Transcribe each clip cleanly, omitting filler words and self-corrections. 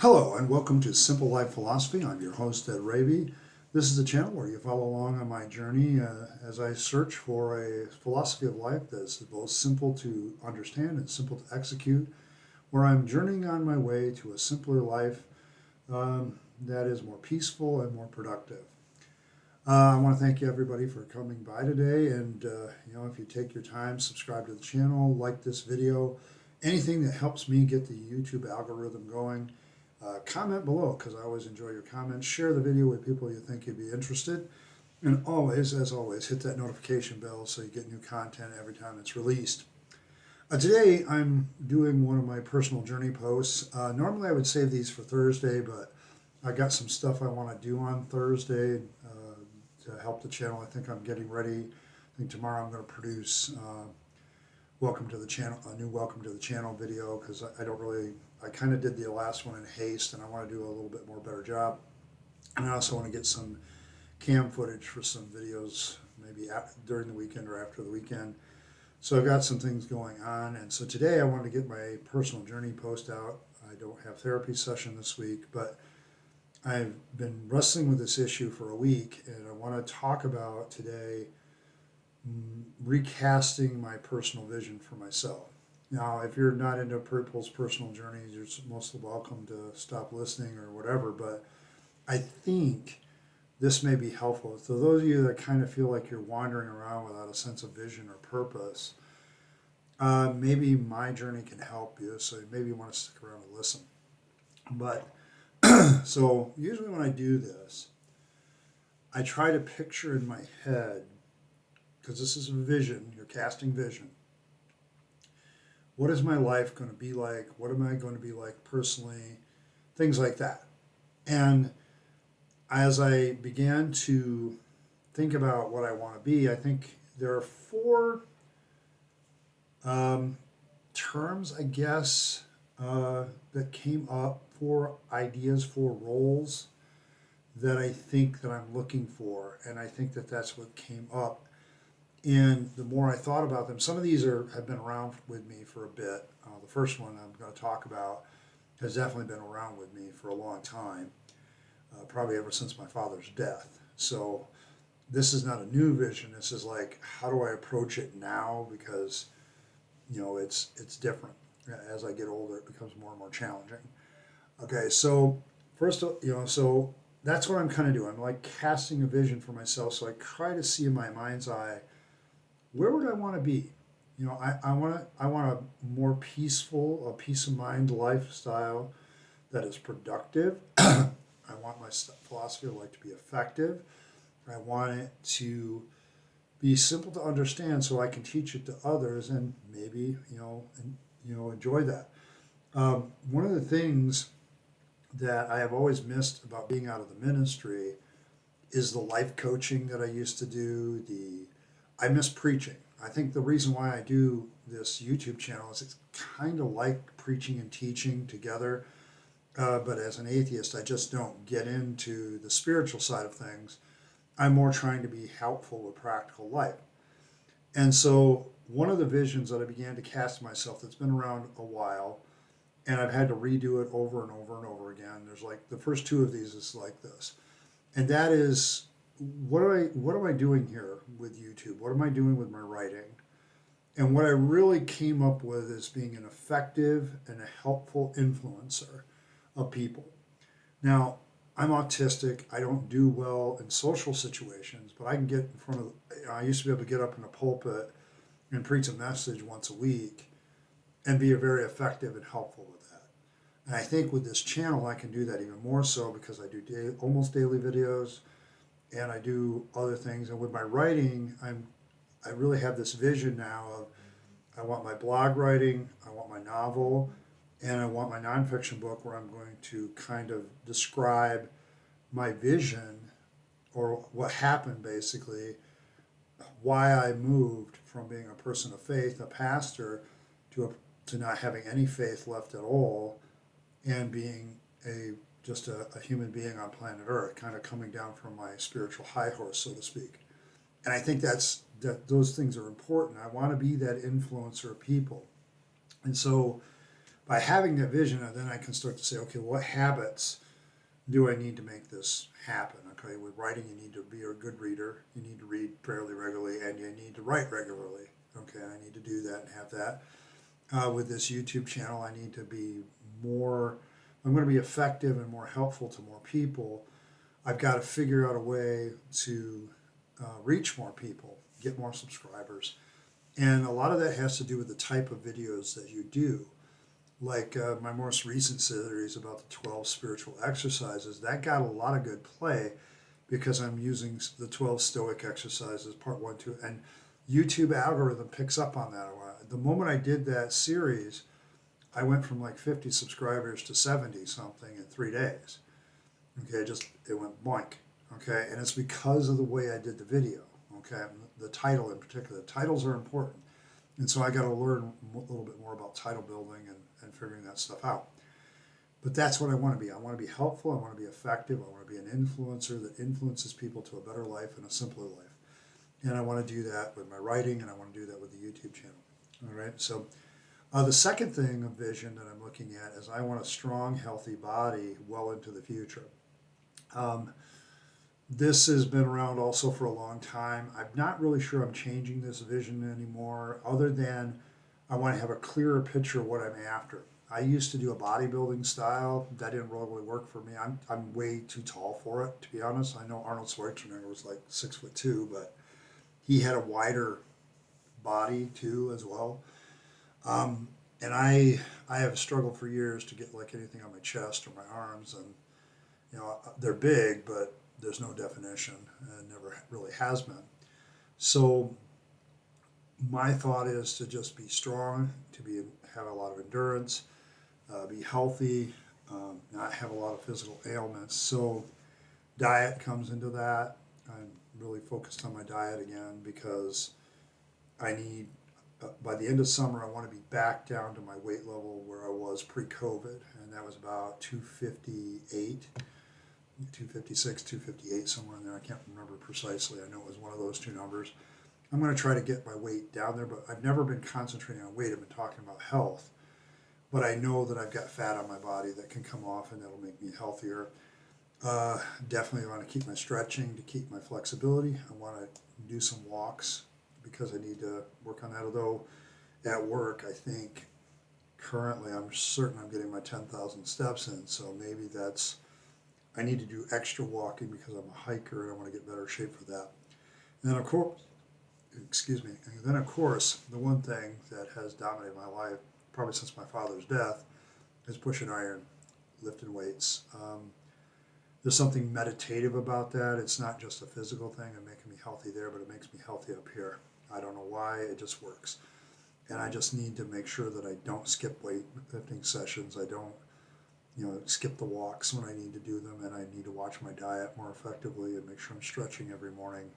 Hello and welcome to Simple Life Philosophy. I'm your host, Ed Raby. This is a channel where you follow along on my journey as I search for a philosophy of life that's both simple to understand and simple to execute, where I'm journeying on my way to a simpler life that is more peaceful and more productive. I want to thank you everybody for coming by today, and if you take your time, subscribe to the channel, like this video, anything that helps me get the YouTube algorithm going. Comment below because I always enjoy your comments. Share the video with people you think you'd be interested. And always, as always, hit that notification bell so you get new content every time it's released. Today I'm doing one of my personal journey posts. Normally I would save these for Thursday, but I got some stuff I want to do on Thursday to help the channel. I think I'm getting ready. I think tomorrow I'm going to produce welcome to the channel, a new welcome to the channel video, because I kind of did the last one in haste and I want to do a little bit more better job. And I also want to get some cam footage for some videos, maybe during the weekend or after the weekend. So I've got some things going on. And so today I wanted to get my personal journey post out. I don't have therapy session this week, but I've been wrestling with this issue for a week, and I want to talk about today recasting my personal vision for myself. Now, if you're not into people's personal journeys, you're mostly welcome to stop listening or whatever, but I think this may be helpful. So those of you that kind of feel like you're wandering around without a sense of vision or purpose, maybe my journey can help you, so maybe you want to stick around and listen. But so usually when I do this, I try to picture in my head, because this is a vision, you're casting vision. What is my life going to be like? What am I going to be like personally? Things like that. And as I began to think about what I want to be, I think there are four terms, I guess, that came up, four ideas, four roles that I think that I'm looking for. And I think that that's what came up. And the more I thought about them, some of these have been around with me for a bit. The first one I'm going to talk about has definitely been around with me for a long time, probably ever since my father's death. So this is not a new vision. This is like, how do I approach it now? Because it's different. As I get older, it becomes more and more challenging. Okay, so first, so that's what I'm kind of doing. I'm like casting a vision for myself. So I try to see in my mind's eye, where would I want to be? I want a more peaceful, a peace of mind lifestyle that is productive. I want my philosophy of life to be effective. I want it to be simple to understand so I can teach it to others and maybe enjoy that. One of the things that I have always missed about being out of the ministry is the life coaching that I used to do. I miss preaching. I think the reason why I do this YouTube channel is it's kind of like preaching and teaching together. But as an atheist, I just don't get into the spiritual side of things. I'm more trying to be helpful with practical life. And so one of the visions that I began to cast myself that's been around a while, and I've had to redo it over and over and over again. There's like the first two of these is like this. And that is, what am I doing here with YouTube? What am I doing with my writing? And what I really came up with is being an effective and a helpful influencer of people. Now, I'm autistic. I don't do well in social situations, but I can get in front of, I used to be able to get up in a pulpit and preach a message once a week and be very effective and helpful with that. And I think with this channel, I can do that even more so because I do almost daily videos and I do other things. And with my writing, I really have this vision now of I want my blog writing, I want my novel, and I want my nonfiction book where I'm going to kind of describe my vision or what happened basically, why I moved from being a person of faith, a pastor, to not having any faith left at all and being just a human being on planet Earth, kind of coming down from my spiritual high horse, so to speak. And I think that those things are important. I want to be that influencer of people. And so by having that vision, and then I can start to say, okay, what habits do I need to make this happen? Okay, with writing, you need to be a good reader, you need to read fairly regularly, and you need to write regularly. Okay, I need to do that and have that. With this YouTube channel, I need to be more, I'm going to be effective and more helpful to more people. I've got to figure out a way to reach more people, get more subscribers. And a lot of that has to do with the type of videos that you do. Like my most recent series about the 12 spiritual exercises, that got a lot of good play because I'm using the 12 Stoic exercises, part 1, 2, and YouTube algorithm picks up on that. The moment I did that series, I went from like 50 subscribers to 70 something in 3 days. Okay, it went blank. Okay, and it's because of the way I did the video. Okay, the title in particular. Titles are important. And so I got to learn a little bit more about title building and figuring that stuff out. But that's what I want to be. I want to be helpful. I want to be effective. I want to be an influencer that influences people to a better life and a simpler life. And I want to do that with my writing, and I want to do that with the YouTube channel. All right. So the second thing of vision that I'm looking at is I want a strong, healthy body well into the future. This has been around also for a long time. I'm not really sure I'm changing this vision anymore, other than I want to have a clearer picture of what I'm after. I used to do a bodybuilding style. That didn't really work for me. I'm way too tall for it, to be honest. I know Arnold Schwarzenegger was like 6'2", but he had a wider body too as well. And I have struggled for years to get like anything on my chest or my arms, and they're big, but there's no definition, and never really has been. So my thought is to just be strong, have a lot of endurance, be healthy, not have a lot of physical ailments. So diet comes into that. I'm really focused on my diet again because I need, by the end of summer, I want to be back down to my weight level where I was pre-COVID, and that was about 258. 256, 258, somewhere in there. I can't remember precisely. I know it was one of those two numbers. I'm going to try to get my weight down there, but I've never been concentrating on weight. I've been talking about health. But I know that I've got fat on my body that can come off, and that'll make me healthier. Definitely want to keep my stretching to keep my flexibility. I want to do some walks because I need to work on that. Although at work, I think currently I'm certain I'm getting my 10,000 steps in. So maybe I need to do extra walking because I'm a hiker and I want to get better shape for that. And then of course, the one thing that has dominated my life, probably since my father's death, is pushing iron, lifting weights. There's something meditative about that. It's not just a physical thing and making me healthy there, but it makes me healthy up here. I don't know why, it just works. And I just need to make sure that I don't skip weightlifting sessions. I don't skip the walks when I need to do them, and I need to watch my diet more effectively and make sure I'm stretching every morning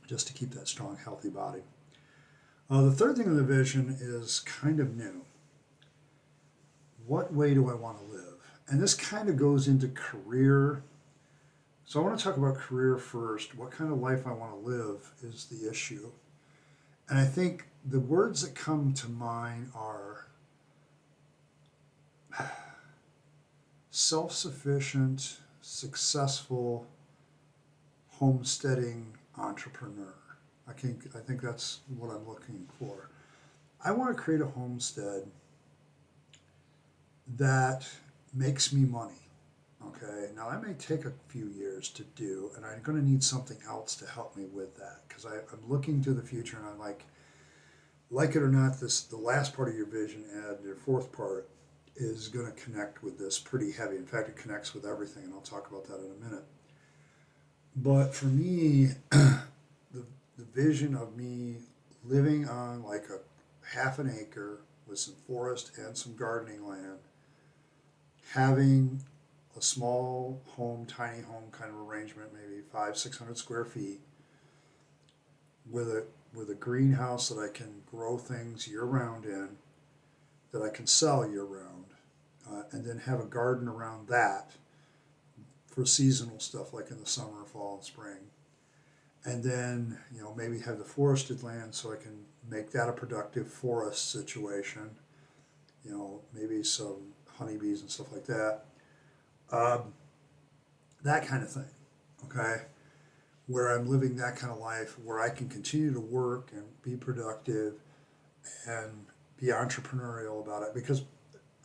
just to keep that strong, healthy body. The third thing in the vision is kind of new. What way do I want to live? And this kind of goes into career. So I want to talk about career first. What kind of life I want to live is the issue. And I think the words that come to mind are self-sufficient, successful, homesteading entrepreneur. I think that's what I'm looking for. I want to create a homestead that makes me money. Okay, now that may take a few years to do, and I'm going to need something else to help me with that because I'm looking to the future, and I'm like it or not, the last part of your vision, Ed, your fourth part, is going to connect with this pretty heavy. In fact, it connects with everything, and I'll talk about that in a minute. But for me, the vision of me living on like a half an acre with some forest and some gardening land, having a small home, tiny home kind of arrangement, maybe 500-600 square feet, with a greenhouse that I can grow things year round in, that I can sell year round, and then have a garden around that for seasonal stuff like in the summer, fall, and spring. And then, maybe have the forested land so I can make that a productive forest situation. maybe some honeybees and stuff like that. Um, that kind of thing, okay? Where I'm living that kind of life where I can continue to work and be productive and be entrepreneurial about it because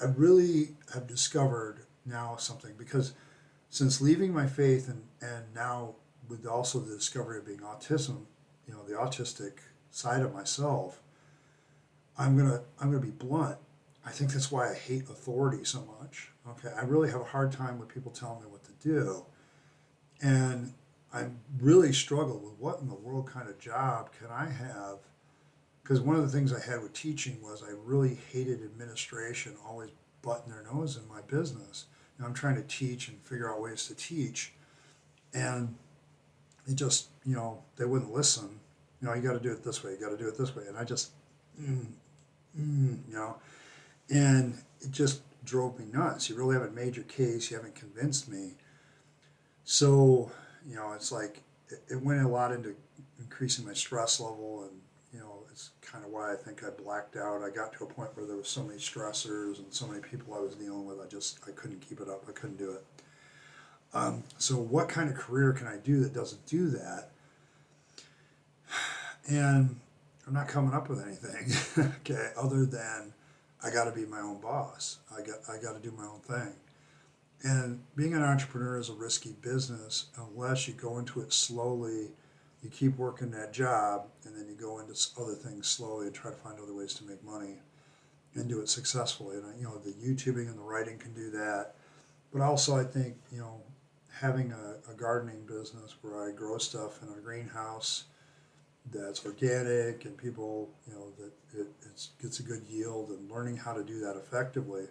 I really have discovered now something because since leaving my faith and now with also the discovery of being autism, the autistic side of myself, I'm gonna be blunt. I think that's why I hate authority so much. Okay, I really have a hard time with people telling me what to do, and I really struggle with what in the world kind of job can I have? Because one of the things I had with teaching was I really hated administration, always butting their nose in my business. I'm trying to teach and figure out ways to teach, and it just, they wouldn't listen. You got to do it this way. You got to do it this way, and I just, mm, you know, and it just drove me nuts. You really haven't made your case. You haven't convinced me. So, it's like it went a lot into increasing my stress level, and it's kind of why I think I blacked out. I got to a point where there was so many stressors and so many people I was dealing with. I couldn't keep it up. I couldn't do it. So, what kind of career can I do that doesn't do that? And I'm not coming up with anything, okay, other than I got to be my own boss. I got to do my own thing. And being an entrepreneur is a risky business unless you go into it slowly. You keep working that job, and then you go into other things slowly and try to find other ways to make money and do it successfully. And the YouTubing and the writing can do that. But also, I think having a gardening business where I grow stuff in a greenhouse that's organic and people that it gets a good yield and learning how to do that effectively,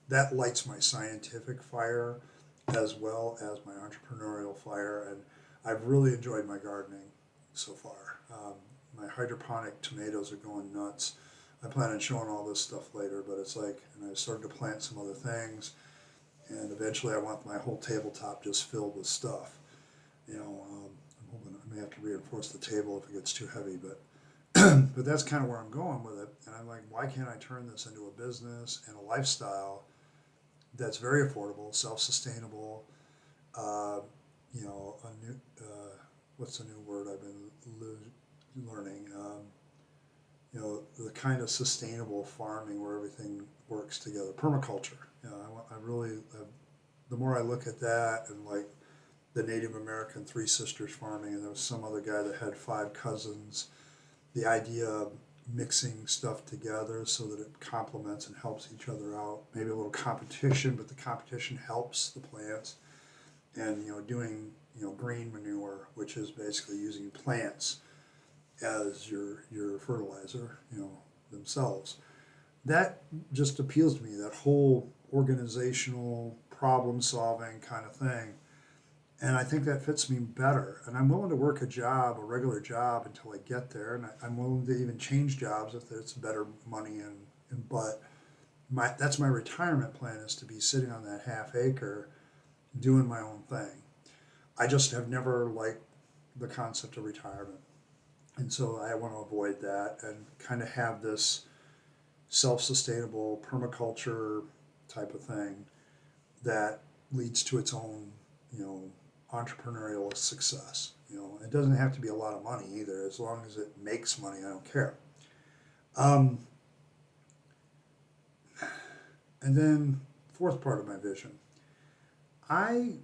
that lights my scientific fire as well as my entrepreneurial fire. And I've really enjoyed my gardening so far. My hydroponic tomatoes are going nuts. I plan on showing all this stuff later, but it's like, and I started to plant some other things, and eventually I want my whole tabletop just filled with stuff. I'm hoping I may have to reinforce the table if it gets too heavy, but but that's kind of where I'm going with it. And I'm like, why can't I turn this into a business and a lifestyle that's very affordable, self-sustainable? Uh, a new what's the new word I've been learning? The kind of sustainable farming where everything works together. Permaculture. I really, the more I look at that and like the Native American Three Sisters farming, and there was some other guy that had 5 cousins. The idea of mixing stuff together so that it complements and helps each other out. Maybe a little competition, but the competition helps the plants. And doing green manure, which is basically using plants as your fertilizer, themselves. That just appeals to me. That whole organizational problem solving kind of thing. And I think that fits me better. And I'm willing to work a regular job, until I get there. And I'm willing to even change jobs if it's better money. But that's my retirement plan, is to be sitting on that half acre doing my own thing. I just have never liked the concept of retirement. And so I want to avoid that and kind of have this self sustainable permaculture type of thing that leads to its own, you know, entrepreneurial success. It doesn't have to be a lot of money either. As long as it makes money, I don't care. Um, and then fourth part of my vision, I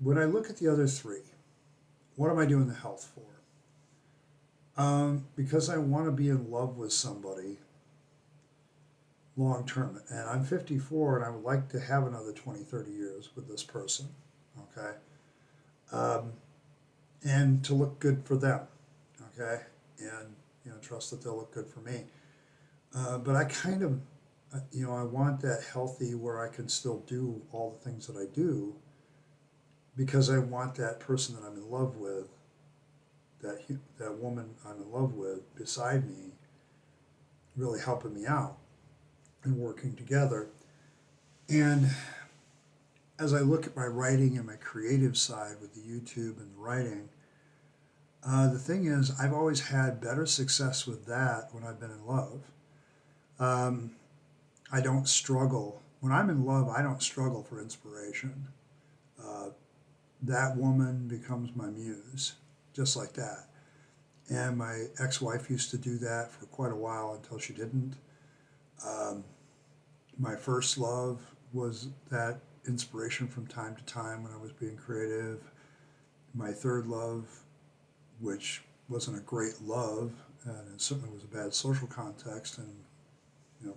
when I look at the other three, what am I doing the health for? Because I want to be in love with somebody long term, and I'm 54, and I would like to have another 20, 30 years with this person. Okay, um, and to look good for them. Okay, and trust that they'll look good for me. But I kind of, I want that healthy where I can still do all the things that I do, because I want that person that I'm in love with, that woman I'm in love with beside me, really helping me out and working together. And as I look at my writing and my creative side with the YouTube and the writing, the thing is, I've always had better success with that when I've been in love. Um, I don't struggle. When I'm in love, I don't struggle for inspiration. Uh, that woman becomes my muse, just like that. And my ex-wife used to do that for quite a while until she didn't. Um, my first love was that inspiration from time to time when I was being creative. My third love, which wasn't a great love, and it certainly was a bad social context and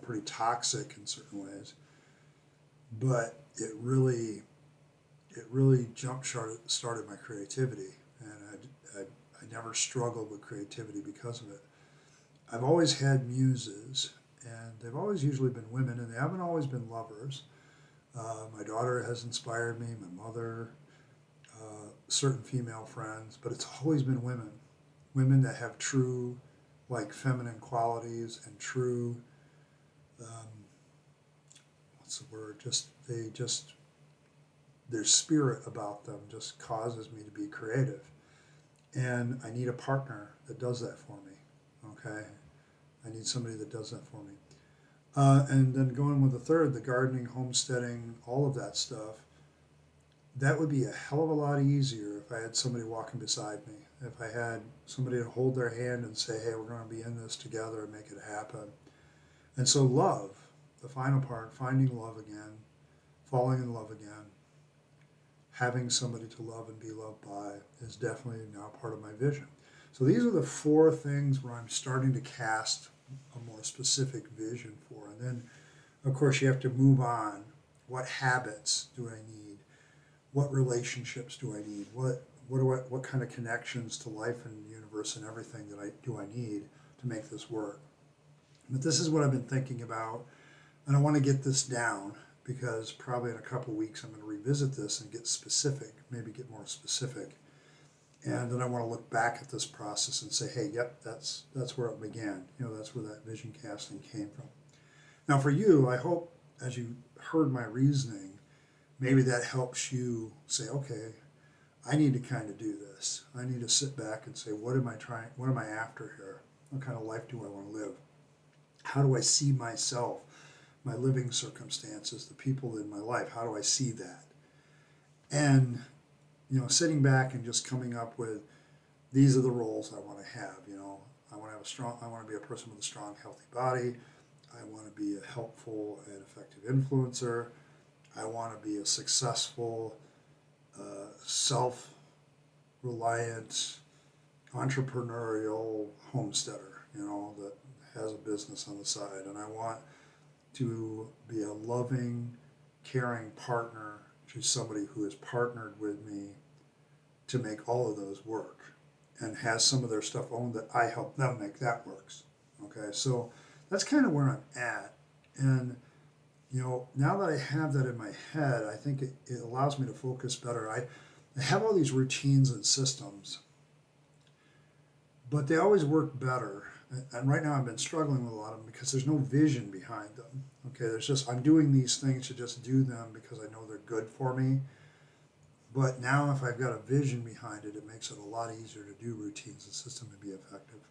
pretty toxic in certain ways, but it really jump started my creativity, and I never struggled with creativity because of it. I've always had muses, and they've always usually been women, and they haven't always been lovers. My daughter has inspired me, my mother, certain female friends, but it's always been women. Women that have true, like, feminine qualities and true, um, what's the word? Their spirit about them just causes me to be creative. And I need a partner that does that for me. Okay? I need somebody that does that for me. And then going with the third, the gardening, homesteading, all of that stuff, that would be a hell of a lot easier if I had somebody walking beside me. If I had somebody to hold their hand and say, hey, we're going to be in this together and make it happen. And so, love, the final part, finding love again, falling in love again, having somebody to love and be loved by is definitely now part of my vision. So these are the four things where I'm starting to cast a more specific vision for. And then, of course, you have to move on. What habits do I need? What relationships do I need? What kind of connections to life and the universe and everything do I need to make this work? But this is what I've been thinking about, and I want to get this down because probably in a couple of weeks I'm going to revisit this and get specific, maybe get more specific. And then I want to look back at this process and say, hey, yep, that's where it began. That's where that vision casting came from. Now for you, I hope as you heard my reasoning, maybe that helps you say, okay, I need to kind of do this. I need to sit back and say, what am I after here? What kind of life do I want to live? How do I see myself, my living circumstances, the people in my life? How do I see that? And, sitting back and just coming up with, these are the roles I want to have. I want to be a person with a strong, healthy body. I want to be a helpful and effective influencer. I want to be a successful, self-reliant, entrepreneurial homesteader, that has a business on the side. And I want to be a loving, caring partner to somebody who has partnered with me to make all of those work and has some of their stuff owned that I help them make that works. Okay, so that's kind of where I'm at. And, now that I have that in my head, I think it allows me to focus better. I have all these routines and systems, but they always work better. And right now I've been struggling with a lot of them because there's no vision behind them. Okay, I'm doing these things to just do them because I know they're good for me. But now if I've got a vision behind it, it makes it a lot easier to do routines and systems and be effective.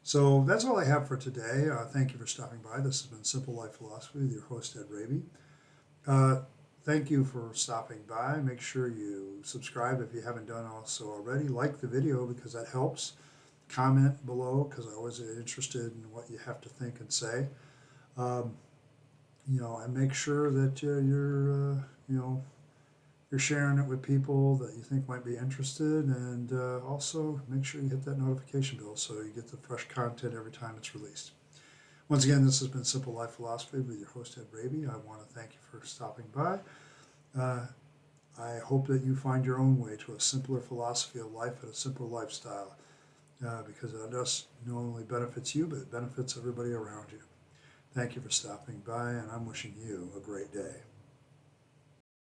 So that's all I have for today. Thank you for stopping by. This has been Simple Life Philosophy with your host, Ed Raby. Thank you for stopping by. Make sure you subscribe if you haven't done so already. Like the video because that helps. Comment below because I'm always interested in what you have to think and say. And make sure that you're sharing it with people that you think might be interested, and also make sure you hit that notification bell so you get the fresh content every time it's released. Once again, this has been Simple Life Philosophy with your host, Ed Raby. I want to thank you for stopping by. I hope that you find your own way to a simpler philosophy of life and a simpler lifestyle because it just not only benefits you, but it benefits everybody around you. Thank you for stopping by, and I'm wishing you a great day.